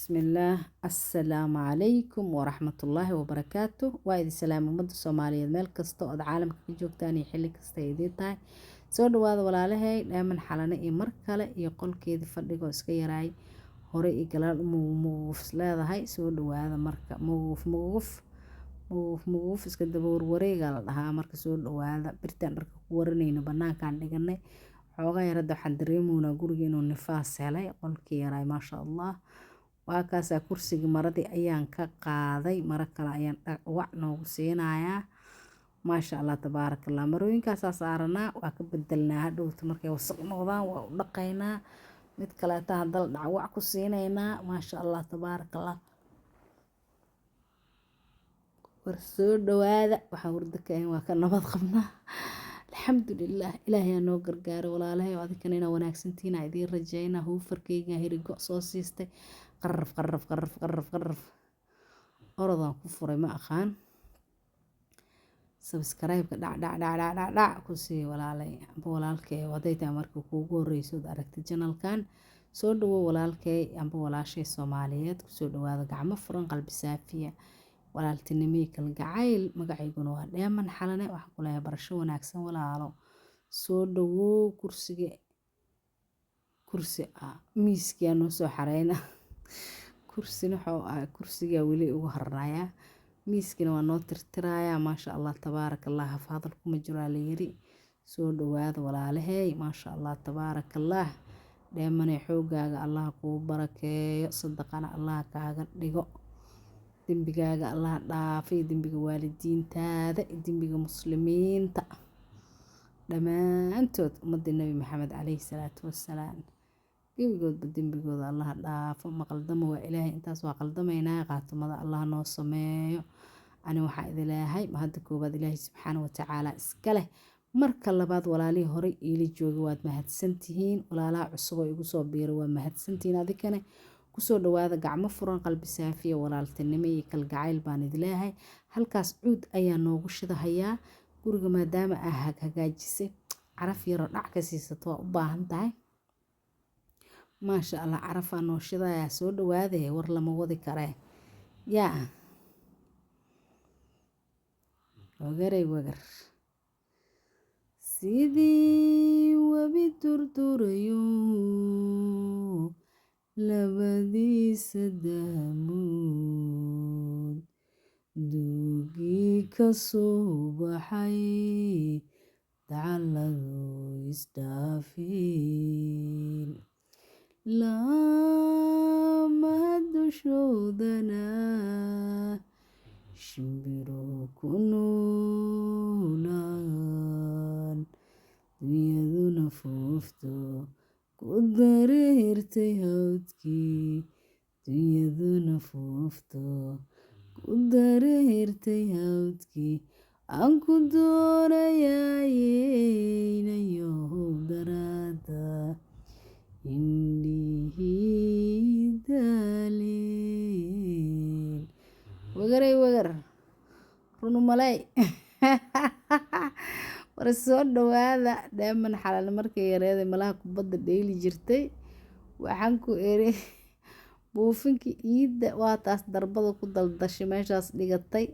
بسم الله السلام عليكم ورحمة الله وبركاته وإذا سلام مد الصومالية مeel kasta oo caalamka ka joogtaan iyo xilli kasta ay idin tahay soo dhawaada walaalahay dheeman xalane iyo mar kale iyo qolkeedii fadhigo iska yaraay hore iyo galaal muuf leedahay soo dhawaada marka muuf iska daba wareega la dhahaa marka soo dhawaada birtaan dharka ku waranayna banaankaan dhiganay xoogaa yar hadda waxaan dareemoonaa guriga inuu nifaas helay qolkii yaraay maasha allah waa kaasaa kursiga maradii ayaan ka qaaday maro kale ayaan wac noogu siinayaa maasha allah tabaarakallah marooyinkaasaa saaranaa waa ka bedelnaa hadhowta markay wasaq noqdaan waa u dhaqaynaa mid kaleeta haddala dhacwac ku siinaynaa maasha allah tabaarakallah war soo dhawaada waxaan hurdo ka ahayn waa ka nabad qabnaa alxamdulilah ilaahay aa noo gargaaro walaalahay oo adinkana inaa wanaagsantihiin aa idiin rajaynaa huufarkayga hirigo soo siistay qarraf orodaan ku furay ma aqaan sabskraibka dhac ku sii walaalay amba walaalkay hadday tahay markii kuugu horreyso ood aragtay janalkan soo dhawow walaalkay amba walaashay soomaaliyeed kusoo dhawaada gacmo furan qalbi saafiya walaaltinimii kalgacayl magacayguna waa dheeman xalane waxaan ku leeyahay barasho wanaagsan walaalo soo dhawow miiskiyaa noo soo xareyna kursina wuxuu ahaa kursigaa weli ugu harnayaa miiskina waa noo tirtirayaa maasha allah tabaarakallah hafaadal kuma jiraa la yiri soo dhawaada walaalahay maasha allah tabaarakallah dheemanay xoogaaga allah kuu barakeeyo sadaqana allah kaaga dhigo dembigaaga allah dhaafay dembiga waalidiintaada dembiga muslimiinta dhammaantood ummadda nebi maxamed calayhi salaatu wassalaam gebigoodba dembigooda allah dhaafo maqaldamo waa ilaahay intaas waa qaldamaynaa qaatumada allah noo sameeyo ani waxaa idin leeyahay hadda koowaad ilaahay subxaana watacaala iska leh marka labaad walaalihii horey iila jooga waad mahadsantihiin walaalaha cusub oo igu soo biiray waa mahadsantihiin adikane kusoo dhawaada gacmo furan qalbi saafiya walaaltinimo iyo kalgacayl baan idin leeyahay halkaas cuud ayaa noogu shidahayaa guriga maadaama aa hagaajisay caraf yaroo dhac ka siisato waa u baahan tahay maasha allah carafaa noo shidayaa soo dhawaadee war lama wadi karee yaa wagar sidii webi durdurayo labadiisa daamood duugii ka soo baxay dacalladu isdhaafeen laamaha dushoodana shimbiro ku noolaan dunyaduna foofto ku dareertay hawdkii dunyaduna foofto ku dareertay hawdkii aan ku doonayaynayow daraada indhihii daaleen wagar runumaley war soo dhawaada dheeman xalal markay yareeday malaha kubadda dheeli jirtay waxaan ku eri buufinkii iidda waa taas darbada ku daldashay meeshaas dhigatay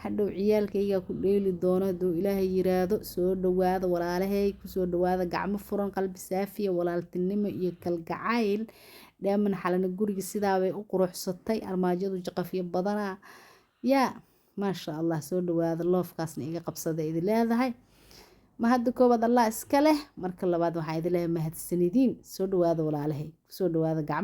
hadhow ciyaalkaygaa ku dheeli doono hadduu ilaahay yiraahdo soo dhawaada walaalahay kusoo dhawaada gacmo furan qalbi saafiya walaaltinimo iyo kalgacayl dheeman xalane guriga sidaabay u quruxsatay armaajadu jaqafyo badanaa yaa maasha allah soo dhawaada loofkaasna iga qabsada idin leedahay ma hadda koobaad allah iska leh marka labaad waxaa idin leeyahay mahadsanidin soo dhawaada walaalahay kusoo dhawaada gacmo